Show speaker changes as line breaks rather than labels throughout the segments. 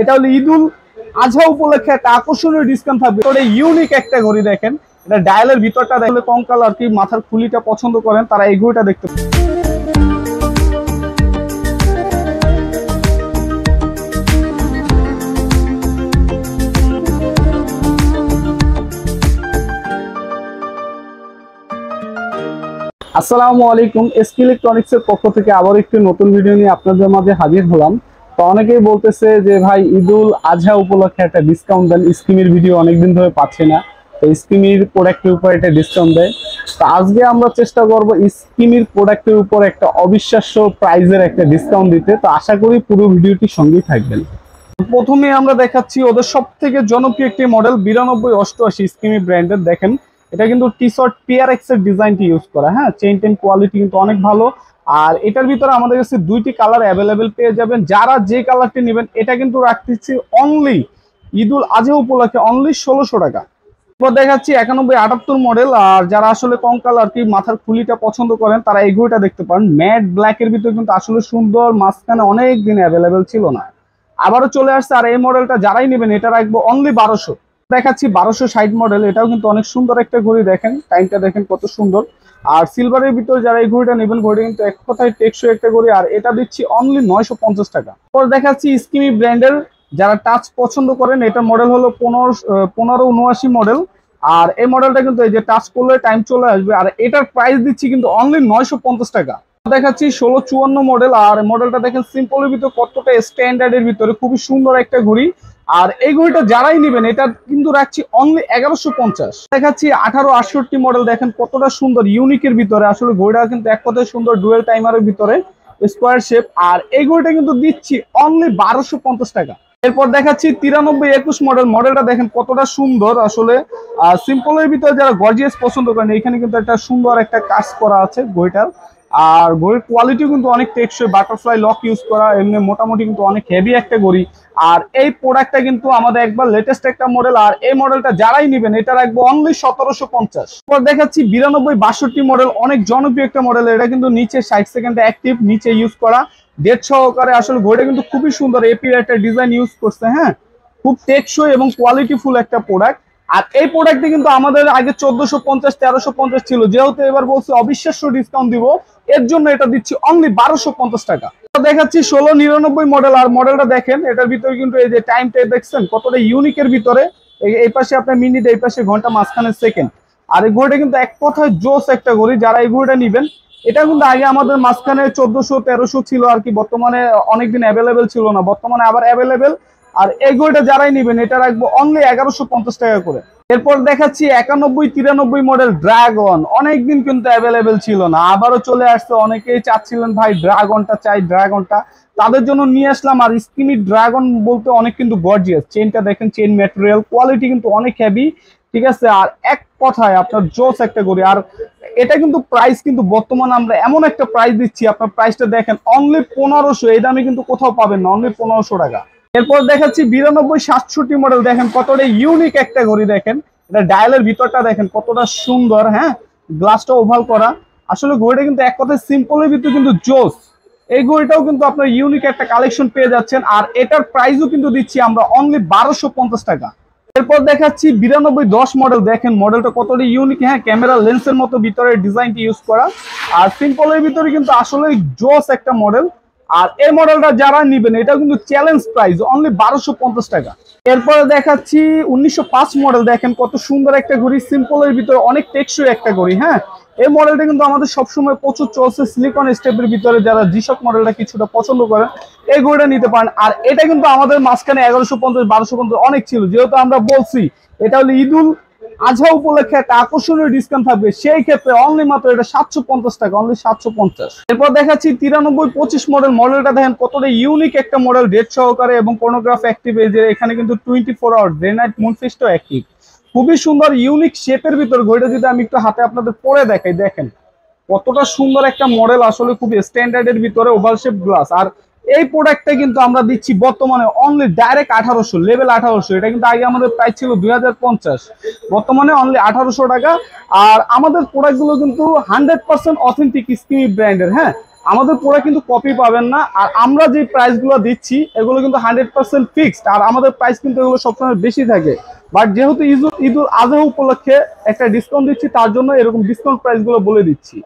এটা হলো ঈদুল আজহা উপলক্ষে একটা আকর্ষণীয় ডিসকাউন্ট থাকবে। ওটা ইউনিক একটা ঘড়ি দেখেন, এটা ডায়ালের ভিতরটা দেখলে কঙ্কাল আর কি মাথার খুলিটা পছন্দ করেন তারা এই ঘড়িটা দেখতে পারেন। আসসালামু আলাইকুম, এসকে ইলেকট্রনিক্স এর পক্ষ থেকে আবার একটি নতুন ভিডিও নিয়ে আপনাদের মাঝে হাজির হলাম। তো অনেকেই বলতেছে যে ভাই ঈদুল আজহা উপলক্ষে একটা ডিসকাউন্ট দেন, স্কিমের ভিডিও অনেকদিন ধরে পাচ্ছি না, তো স্কিমের প্রোডাক্টের উপর একটা ডিসকাউন্ট দেয়। তো আজকে আমরা চেষ্টা করব স্কিমের প্রোডাক্টের উপর একটা অবিশ্বাস্য প্রাইজের একটা ডিসকাউন্ট দিতে। তো আশা করি পুরো ভিডিওটি সঙ্গেই থাকবেন। প্রথমে আমরা দেখাচ্ছি ওদের সব থেকে জনপ্রিয় একটি মডেল 9288 স্কিমি ব্র্যান্ডের। দেখেন এটা কিন্তু টি শার্ট PRX এর ডিজাইনটি ইউজ করা, হ্যাঁ, চেইন টেন কোয়ালিটি কিন্তু অনেক ভালো। আর এটার ভিতরে আমাদের কাছে দুইটি কালার অ্যাভেলেবেল পেয়ে যাবেন, যারা যে কালারটি নেবেন এটা কিন্তু রাখতেছি অনলি ঈদুল আজহা উপলক্ষে অনলি 1600 টাকা। এরপর দেখাচ্ছি 9178 মডেল, আর যারা আসলে কঙ্কাল আর কি মাথার খুলিটা পছন্দ করেন তারা এই ঘড়িটা দেখতে পারেন। ম্যাট ব্ল্যাক এর ভিতরে কিন্তু আসলে সুন্দর, মাঝখানে অনেক দিন অ্যাভেলেবেল ছিল না, আবারও চলে আসছে। আর এই মডেলটা যারাই নেবেন এটা রাখবো অনলি 1200। দেখাচ্ছি 1260 মডেল, এটাও কিন্তু অনেক সুন্দর একটা ঘড়ি। দেখেন টাইমটা দেখেন কত সুন্দর। আর সিলভারের ভিতরে যারা এই ঘড়িটা নেবেন, ঘড়ি কিন্তু এক কথায় টেকসই একটা ঘড়ি, আর এটা দিচ্ছি অনলি 950 টাকা। পর দেখাচ্ছি স্কিমি ব্র্যান্ডের, যারা টাচ পছন্দ করেন, এটা মডেল হলো 1579 মডেল। আর এই মডেলটা কিন্তু এই যে টাচ করলে টাইম চলে আসবে, আর এটার প্রাইস দিচ্ছি কিন্তু অনলি 950 টাকা। দেখাচ্ছি 1654 মডেল, আর মডেলটা দেখেন সিম্পলের ভিতরে কতটা স্ট্যান্ডার্ডের ভিতরে, খুবই সুন্দর একটা ঘড়ি। আর এই ঘড়িটা যারাই নেবেন এটা কিন্তু রাখছি অনলি 1150। দেখাচ্ছি 1868 মডেল, দেখেন কতটা সুন্দর ইউনিকের ভিতরে, আসলে ঘড়িটা কিন্তু এক কথায় সুন্দর, ডুয়েল টাইমারের ভিতরে স্কোয়ার শেপ। আর এই ঘড়িটা কিন্তু দিচ্ছি অনলি 1250 টাকা। এরপর দেখাচ্ছি 9321 মডেল, মডেলটা দেখেন কতটা সুন্দর আসলে। সিম্পলের ভিতরে যারা গর্জিয়াস পছন্দ করেন, এখানে কিন্তু একটা সুন্দর একটা কাজ করা আছে ঘড়িটার। আর ঘড়ির কোয়ালিটিও কিন্তু অনেক টেকসই, বাটারফ্লাই লক ইউজ করা, এমনি মোটামুটি কিন্তু অনেক হেভি একটা ঘড়ি। আর এই প্রোডাক্টটা কিন্তু আমাদের একবার লেটেস্ট একটা মডেল, আর এই মডেলটা যারাই নেবেন এটা রাখবো অনলি 1750। এরপর দেখাচ্ছি 9262 মডেল, অনেক জনপ্রিয় একটা মডেল। এটা কিন্তু নিচে 60 সেকেন্ডে অ্যাক্টিভ, নিচে ইউজ করা ডেট সহকারে। আসলে ঘড়িটা কিন্তু খুবই সুন্দর, এপি একটা ডিজাইন ইউজ করছে, হ্যাঁ, খুব টেকসই এবং কোয়ালিটিফুল একটা প্রোডাক্ট। আর এই প্রোডাক্টে কিন্তু আমাদের আগে 1450 1350 ছিল, যেহেতু এবার বলছি অবিশ্বাস্য ডিসকাউন্ট দিব, এর জন্য এটা দিচ্ছি অনলি 1250 টাকা। দেখাচ্ছি 1699 মডেল, আর মডেলটা দেখেন এটার ভিতরে কিন্তু এই যে টাইমটা দেখছেন কতটা ইউনিকের ভিতরে, এই পাশে আপনার মিনিট, এই পাশে ঘন্টা, মাঝখানে সেকেন্ড। আর এই ঘড়িটা কিন্তু এক কথায় জোস একটা ঘড়ি, যারা এই ঘড়িটা নিবেন এটা কিন্তু আগে আমাদের মাঝখানে 1400 1300 ছিল আর কি, বর্তমানে অনেকদিন অ্যাভেলেবেল ছিল না, বর্তমানে আবার অ্যাভেলেবেল। আর এই ঘড়িটা যারাই নিবেন এটা রাখবো অনলি 1150 টাকা করে। এরপর দেখাচ্ছি 9193 মডেল ড্রাগন, অনেকদিন কিন্তু অ্যাভেলেবেল ছিল না, আবারও চলে আসছে। অনেকেই চাচ্ছিলেন ভাই ড্রাগনটা চাই, ড্রাগনটা তাদের জন্য নিয়ে আসলাম। আর স্কিমি ড্রাগন বলতে অনেক কিন্তু গর্জিয়াস, চেইনটা দেখেন, চেইন ম্যাটেরিয়াল কোয়ালিটি কিন্তু অনেক হেভি, ঠিক আছে। আর এক কথায় আপনার জোস একটা ঘড়ি। আর এটা কিন্তু প্রাইস কিন্তু বর্তমানে আমরা এমন একটা প্রাইস দিচ্ছি, আপনার প্রাইসটা দেখেন অনলি 1500, এই দামে কিন্তু কোথাও পাবেন না, অনলি 1500 টাকা। এরপর দেখাচ্ছি 9267 মডেল, দেখেন কতটা ইউনিক একটা ঘড়ি। দেখেন এটা ডায়ালের ভিতরটা দেখেন কতটা সুন্দর, হ্যাঁ, গ্লাসটা ওভাল করা। আসলে ঘড়িটা কিন্তু এক কথায় সিম্পলের ভিতরে কিন্তু জোস। এই ঘড়িটাও কিন্তু আপনার ইউনিক একটা কালেকশন পেয়ে যাচ্ছেন, আর এটার প্রাইসও কিন্তু দিচ্ছি আমরা অনলি 1250 টাকা। এরপর দেখাচ্ছি 9210 মডেল, দেখেন মডেলটা কতটা ইউনিক, হ্যাঁ, ক্যামেরা লেন্সের মতো ভিতরে ডিজাইনটি ইউজ করা। আর সিম্পলের ভিতরে কিন্তু আসলে জোস একটা মডেল। আর এই মডেলটা যারা নিবেন এটা কিন্তু চ্যালেঞ্জ প্রাইস অনলি 1250 টাকা। এরপরে দেখাচ্ছি 1905 মডেল, দেখেন কত সুন্দর একটা ঘড়ি, সিম্পলের ভিতরে অনেক টেকসই একটা ঘড়ি, হ্যাঁ। এই মডেলটা কিন্তু আমাদের সবসময় প্রচুর চলছে, সিলিকন স্টেপের ভিতরে। যারা জিশক মডেলটা কিছুটা পছন্দ করেন এই ঘড়িটা নিতে পারেন। আর এটা কিন্তু আমাদের মাঝখানে 1150 1250 অনেক ছিল, যেহেতু আমরা বলছি এটা হলো ঈদুল আজহা উপলক্ষে একটা আকর্ষণীয় ডিসকাউন্ট থাকবে, সেই ক্ষেত্রে অনলি মাত্র এটা 750 টাকা, অনলি 750। এরপর দেখাচ্ছি 9325 মডেল, মডেলটা দেখেন কতটা ইউনিক একটা মডেল, ডেট সহকারে এবং কোনোগ্রাফ অ্যাক্টিভ। এই যে এখানে কিন্তু 24 আওয়ার ডে নাইট মুনফিস্টও অ্যাক্টিভ, খুবই সুন্দর ইউনিক শেপের ভিতর ঘড়িটা। যদি আমি একটু হাতে আপনাদের পরে দেখাই, দেখেন কতটা সুন্দর একটা মডেল, আসলে খুবই স্ট্যান্ডার্ডের ভিতরে, ওভাল শেপ গ্লাস। আর এই প্রোডাক্টটা কিন্তু আমরা দিচ্ছি বর্তমানে অনলি ডাইরেক্ট 1800, লেভেল 1800। এটা কিন্তু আগে আমাদের প্রাইস ছিল 2050, বর্তমানে অনলি 1800 টাকা। আর আমাদের প্রোডাক্টগুলো কিন্তু 100% অথেন্টিক স্কিমি ব্র্যান্ডের, হ্যাঁ। আমাদের পুরো কিন্তু কপি পাবেন না। আর আমরা যে প্রাইসগুলো দিচ্ছি এগুলো কিন্তু 100% ফিক্সড, আর আমাদের প্রাইস কিন্তু এগুলো সবসময় বেশি থাকে। বাট যেহেতু ঈদুল আজহা উপলক্ষে একটা ডিসকাউন্ট দিচ্ছি, তার জন্য এরকম ডিসকাউন্ট প্রাইসগুলো বলে দিচ্ছি।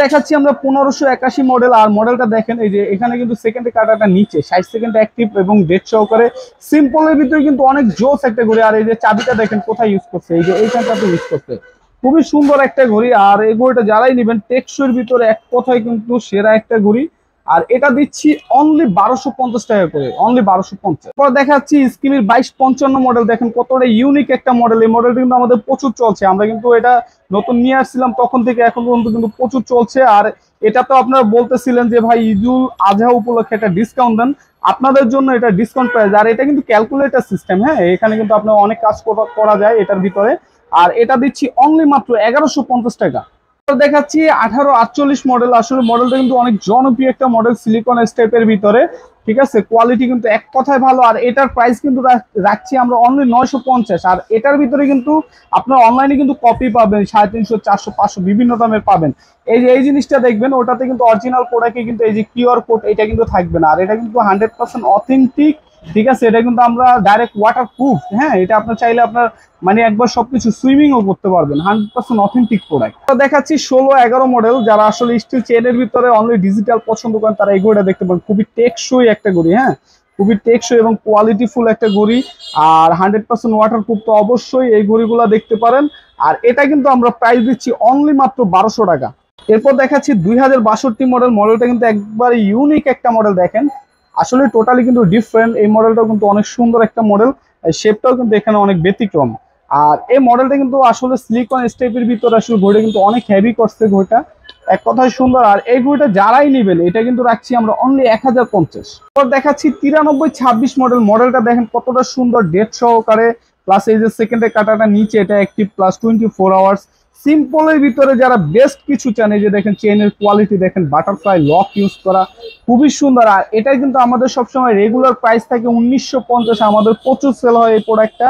দেখাচ্ছি আমরা 1581 মডেল। আর মডেলটা দেখেন, এই যে এখানে কিন্তু সেকেন্ডে কাটাটা নিচে 60 সেকেন্ড অ্যাক্টিভ এবং ডেট সহকারে সিম্পলের ভিতরে কিন্তু অনেক জোস একটা ঘড়ি। আর এই যে চাবিটা দেখেন কোথায় ইউজ করছে, এই যে এইখানটাতে ইউজ করছে, খুবই সুন্দর একটা ঘড়ি। আর এই ঘড়িটা যারাই নেবেন টেকসইর ভিতরে এক কথায় কিন্তু সেরা একটা ঘড়ি। আর এটা দিচ্ছি অনলি 1250 টাকা করে, অনলি 1250। পর দেখাচ্ছি স্কিমির 2255 মডেল। দেখেন কতটা ইউনিক একটা মডেল। এই মডেলটা কিন্তু আমাদের প্রচুর চলছে, আমরা কিন্তু এটা নতুন নিয়ে আসছিলাম তখন থেকে এখন পর্যন্ত কিন্তু প্রচুর চলছে। আর এটা তো আপনারা বলতেছিলেন যে ভাই ঈদুল আজহা উপলক্ষে একটা ডিসকাউন্ট দেন, আপনাদের জন্য এটা ডিসকাউন্ট প্রাইস। আর এটা কিন্তু ক্যালকুলেটর সিস্টেম, হ্যাঁ, এখানে কিন্তু আপনার অনেক কাজ করা যায় এটার ভিতরে। আর এটা দিচ্ছি অনলি মাত্র 1150 টাকা। দেখাচ্ছি 1848 মডেল। আসলে মডেলটা কিন্তু অনেক জনপ্রিয় একটা মডেল সিলিকন স্টেপের ভিতরে, ঠিক আছে, কোয়ালিটি কিন্তু এক কথায় ভালো। আর এটার প্রাইস কিন্তু রাখছি আমরা অনলি 950। আর এটার ভিতরে কিন্তু আপনার অনলাইনে কিন্তু কপি পাবেন 350, 400, 500 বিভিন্ন দামের পাবেন। এই যে এই জিনিসটা দেখবেন, ওটাতে কিন্তু অরিজিনাল প্রোডাক্টে কিন্তু এই যে কিউআর কোড এটা কিন্তু থাকবে না। আর এটা কিন্তু 100% অথেন্টিক, ঠিক আছে, এটা কিন্তু আমরা ডাইরেক্ট ওয়াটার প্রুফ, হ্যাঁ, এটা আপনার চাইলে আপনার মানে একবার সবকিছু সুইমিংও করতে পারবেন, 100% অথেন্টিক প্রোডাক্ট। দেখাচ্ছি 1611 মডেল। যারা আসলে স্টিল চেনের ভিতরে অনলি ডিজিটাল পছন্দ করেন তারা এই ঘড়িটা দেখতে পারেন, খুবই টেকসই একটা ঘড়ি, হ্যাঁ, খুবই টেকসই এবং কোয়ালিটিফুল একটা ঘড়ি। আর 100% ওয়াটার প্রুফ, তো অবশ্যই এই ঘড়িগুলো দেখতে পারেন। আর এটা কিন্তু আমরা প্রাইস দিচ্ছি অনলি মাত্র 1200 টাকা। এরপর দেখাচ্ছি 2062 মডেল। মডেলটা কিন্তু একবার ইউনিক একটা মডেল। দেখেন আসলে টোটালি কিন্তু ডিফারেন্ট। এই মডেলটাও কিন্তু অনেক সুন্দর একটা মডেল, শেপটাও কিন্তু এখানে অনেক ব্যতিক্রম। আর এই মডেলটা কিন্তু আসলে সিলিকন স্টেপের ভিতরে আসলে ঘড়িটা কিন্তু অনেক হেভি করছে ঘড়িটা, এক কথায় সুন্দর। আর এই ঘড়িটা যারাই নেবেন এটা কিন্তু রাখছি আমরা অনলি 1050। এরপর দেখাচ্ছি 9326 মডেল। মডেলটা দেখেন কতটা সুন্দর, ডেট সহকারে, প্লাস এই যে সেকেন্ডে কাটাটা নিচে এটা অ্যাক্টিভ, প্লাস 24 আওয়ার্স সিম্পলের ভিতরে যারা বেস্ট কিছু চান। এই যে দেখেন চেইনের কোয়ালিটি দেখেন, বাটারফ্লাই লক ইউজ করা, খুবই সুন্দর। আর এটাই কিন্তু আমাদের সবসময় রেগুলার প্রাইস থাকে 1950, আমাদের প্রচুর সেল হয় এই প্রোডাক্টটা।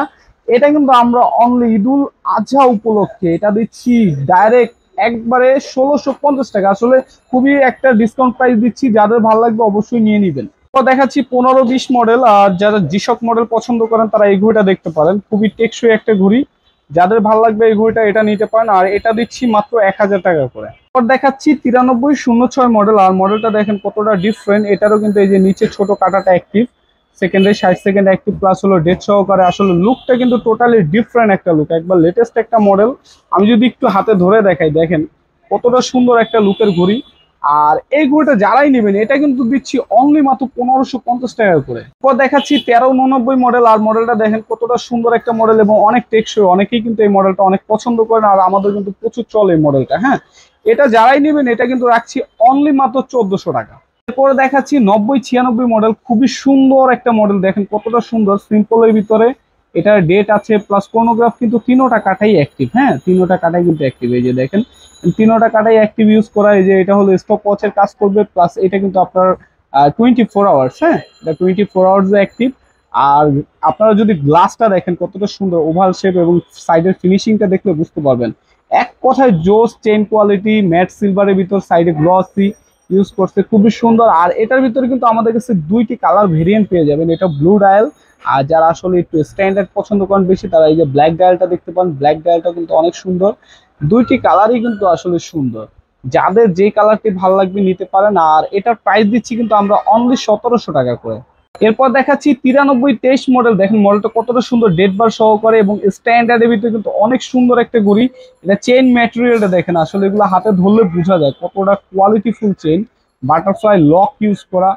এটা কিন্তু আমরা অনলি ঈদুল আজহা উপলক্ষে এটা দিচ্ছি ডাইরেক্ট একবারে 1650 টাকা। আসলে খুবই একটা ডিসকাউন্ট প্রাইস দিচ্ছি, যাদের ভালো লাগবে অবশ্যই নিয়ে নেবেন। তো দেখাচ্ছি 1520 মডেল। আর যারা জিশক মডেল পছন্দ করেন তারা এই ঘড়িটা দেখতে পারেন, খুবই টেকসই একটা ঘড়ি, যাদের ভালো লাগবে এই ঘড়িটা এটা নিতে পারেন। আর এটা দিচ্ছি মাত্র 1000 টাকা করে। এরপর দেখাচ্ছি 9306 মডেল। আর মডেলটা দেখেন কতটা ডিফারেন্ট, এটারও কিন্তু এই যে নিচে ছোট কাটাটা অ্যাক্টিভ, সেকেন্ডে 60 সেকেন্ড অ্যাক্টিভ, প্লাস হলো ডেট সহকারে। আসলে লুকটা কিন্তু টোটালি ডিফারেন্ট একটা লুক, একবার লেটেস্ট একটা মডেল। আমি যদি একটু হাতে ধরে দেখাই, দেখেন কতটা সুন্দর একটা লুকের ঘড়ি। আর এই ঘড়িটা যারাই নেবেন এটা কিন্তু দিচ্ছি অনলি মাত্র 1550 টাকা করে। এরপর দেখাচ্ছি 1399 মডেল। আর মডেলটা দেখেন কতটা সুন্দর একটা মডেল এবং অনেক টেকসই, অনেকেই কিন্তু এই মডেলটা অনেক পছন্দ করেন। আর আমাদের কিন্তু প্রচুর চলে এই মডেলটা, হ্যাঁ, এটা যারাই নেবেন এটা কিন্তু রাখছি অনলি মাত্র 1400 টাকা। এরপরে দেখাচ্ছি 9096 মডেল, খুবই সুন্দর একটা মডেল। দেখেন কতটা সুন্দর, সিম্পলের ভিতরে এটার ডেট আছে, প্লাস কোনোগ্রাফ কিন্তু তিনোটা কাটাই অ্যাক্টিভ, হ্যাঁ, তিনোটা কাটাই কিন্তু অ্যাক্টিভ। এই যে দেখেন তিনোটা কাটাই অ্যাক্টিভ ইউজ করা। এই যে এটা হলো স্টপ ওয়াচের কাজ করবে, প্লাস এটা কিন্তু আপনার 24 আওয়ার্স, হ্যাঁ, এটা 24 আওয়ার্স অ্যাক্টিভ। আর আপনারা যদি গ্লাসটা দেখেন কতটা সুন্দর ওভাল শেপ এবং সাইডের ফিনিশিংটা দেখলে বুঝতে পারবেন, এক কথায় জোস চেইন কোয়ালিটি, ম্যাট সিলভারের ভিতর, সাইডে গ্লসি ইউজ করছে, খুবই সুন্দর। আর এটার ভিতরে কিন্তু আমাদের কাছে দুইটি কালার ভেরিয়েন্ট পেয়ে যাবেন, এটা ব্লু ডায়াল। আর যারা আসলে একটু স্ট্যান্ডার্ড পছন্দ করেন বেশি তারা এই যে ব্ল্যাক ডায়ালটা দেখতে পান, ব্ল্যাক ডায়ালটা কিন্তু অনেক সুন্দর। দুইটি কালারই কিন্তু আসলে সুন্দর, যাদের যে কালারটি ভালো লাগবে নিতে পারেন। আর এটার প্রাইস দিচ্ছি কিন্তু আমরা অনলি 1700 টাকা করে। এরপর দেখাচ্ছি 9323 মডেল। দেখেন মডেলটা কতটা সুন্দর, ডেট বার সহকারে এবং স্ট্যান্ডার্ডের ভিতরে কিন্তু অনেক সুন্দর একটা ঘড়ি। এটা চেইন ম্যাটেরিয়ালটা দেখেন, আসলে এগুলো হাতে ধরলে বোঝা যায় কতটা কোয়ালিটিফুল চেইন, বাটারফ্লাই লক ইউজ করা,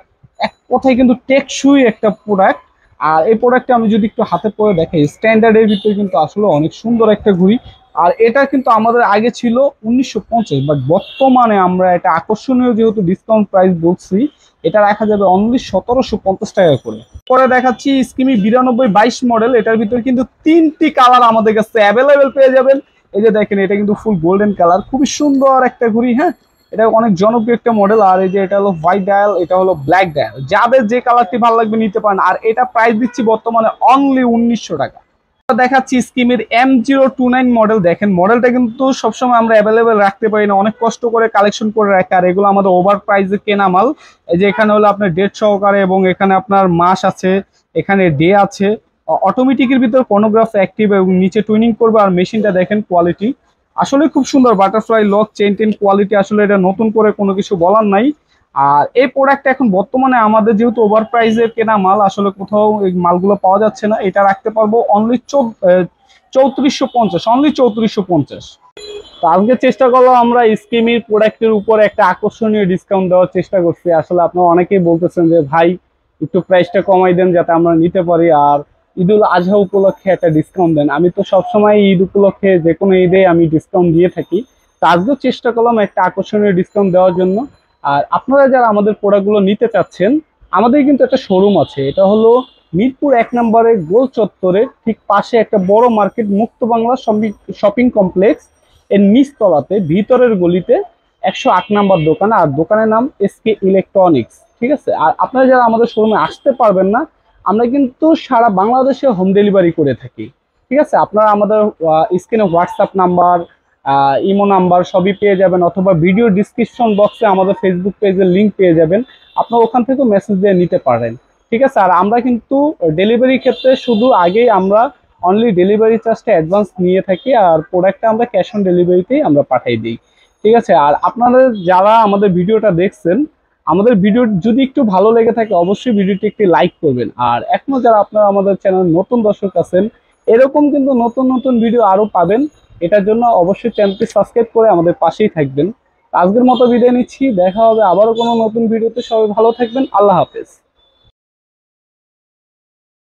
এক কথায় কিন্তু টেকসই একটা প্রোডাক্ট। আর এই প্রোডাক্টটা আমি যদি একটু হাতে পরে দেখাই, স্ট্যান্ডার্ডের ভিতরে কিন্তু আসলে অনেক সুন্দর একটা ঘড়ি। আর এটা কিন্তু আমাদের আগে ছিল 1950, বাট বর্তমানে আমরা এটা আকর্ষণীয় যেহেতু ডিসকাউন্ট প্রাইস বলছি, এটা রাখা যাবে অনলি 1750 টাকা করে। পরে দেখাচ্ছি স্কিমি 9222 মডেল। এটার ভিতরে কিন্তু তিনটি কালার আমাদের কাছে অ্যাভেলেবেল পেয়ে যাবেন। এই যে দেখেন এটা কিন্তু ফুল গোল্ডেন কালার, খুবই সুন্দর একটা ঘড়ি, হ্যাঁ, এটা অনেক জনপ্রিয় একটা মডেল। আর এই যে এটা হলো হোয়াইট ডায়াল, এটা হলো ব্ল্যাক ডায়াল, যাদের যে কালারটি ভালো লাগবে নিতে পারেন। আর এটা প্রাইস দিচ্ছি বর্তমানে অনলি 1900 টাকা। দেখাচ্ছি স্কিমের M029 মডেল। দেখেন মডেলটা কিন্তু সবসময় আমরা অ্যাভেলেবেল রাখতে পারি না, অনেক কষ্ট করে কালেকশন করে রাখে, আর এগুলো আমাদের ওভার প্রাইসে কেনা মাল। এই যে এখানে হলো আপনার ডেট সহকারে, এবং এখানে আপনার মাস আছে, এখানে ডে আছে, অটোমেটিকের ভিতর ফোনোগ্রাফ অ্যাক্টিভ এবং নিচে টুইনিং করবে। আর মেশিনটা দেখেন কোয়ালিটি আসলে খুব সুন্দর, butterfly lock chain ten quality, আসলে এটা নতুন করে কোনো কিছু বলার নাই। আর এই প্রোডাক্টটা এখন বর্তমানে আমাদের যেহেতু ওভার প্রাইসের কেনা মাল, আসলে কোথাও এই মালগুলো পাওয়া যাচ্ছে না, এটা রাখতে পারবো অনলি 3450, অনলি 3450। তো আজকে চেষ্টা করলাম আমরা স্কিমির প্রোডাক্টের উপর একটা আকর্ষণীয় ডিসকাউন্ট দেওয়ার চেষ্টা করছি। আসলে আপনারা অনেকেই বলতেছেন যে ভাই একটু প্রাইসটা কমাই দেন যাতে আমরা নিতে পারি, আর ঈদুল আজহা উপলক্ষে একটা ডিসকাউন্ট দেন। আমি তো সবসময় ঈদ উপলক্ষে যে কোনো ঈদে আমি ডিসকাউন্ট দিয়ে থাকি, তো আজকেও চেষ্টা করলাম একটা আকর্ষণীয় ডিসকাউন্ট দেওয়ার জন্য। আর আপনারা যারা আমাদের প্রোডাক্টগুলো নিতে চাচ্ছেন, আমাদের কিন্তু একটা শোরুম আছে, এটা হলো মিরপুর 1 নম্বরে গোল চত্বরের ঠিক পাশে একটা বড় মার্কেট, মুক্ত বাংলা শপিং কমপ্লেক্স এর নিচতলাতে ভিতরের গলিতে 108 নাম্বার দোকান, আর দোকানের নাম এসকে ইলেকট্রনিক্স। ঠিক আছে, আর আপনারা যারা আমাদের শোরুমে আসতে পারবেন না, আমরা কিন্তু সারা বাংলাদেশে হোম ডেলিভারি করে থাকি। ঠিক আছে, আপনারা আমাদের স্ক্রিনে হোয়াটসঅ্যাপ নাম্বার, ইমো নাম্বার সবই পেয়ে যাবেন, অথবা ভিডিও ডিসক্রিপশন বক্সে আমাদের ফেসবুক পেজের লিঙ্ক পেয়ে যাবেন, আপনারা ওখান থেকেও মেসেজ দিয়ে নিতে পারেন। ঠিক আছে, আর আমরা কিন্তু ডেলিভারি ক্ষেত্রে শুধু আগেই আমরা অনলি ডেলিভারি চার্জটা অ্যাডভান্স নিয়ে থাকি, আর প্রোডাক্টটা আমরা ক্যাশ অন ডেলিভারিতেই আমরা পাঠিয়ে দিই। ঠিক আছে, আর আপনাদের যারা আমাদের ভিডিওটা দেখছেন, আমাদের ভিডিও যদি একটু ভালো লেগে থাকে অবশ্যই ভিডিওটি একটি লাইক করবেন। আর এখনো যারা আপনারা আমাদের চ্যানেল নতুন দর্শক আছেন, এরকম কিন্তু নতুন নতুন ভিডিও আরো পাবেন, এটার জন্য অবশ্যই চ্যানেলটি সাবস্ক্রাইব করে আমাদের পাশেই থাকবেন। আজকের মতো বিদায় নিচ্ছি, দেখা হবে আবারও কোনো নতুন ভিডিওতে। সবাই ভালো থাকবেন, আল্লাহ হাফেজ।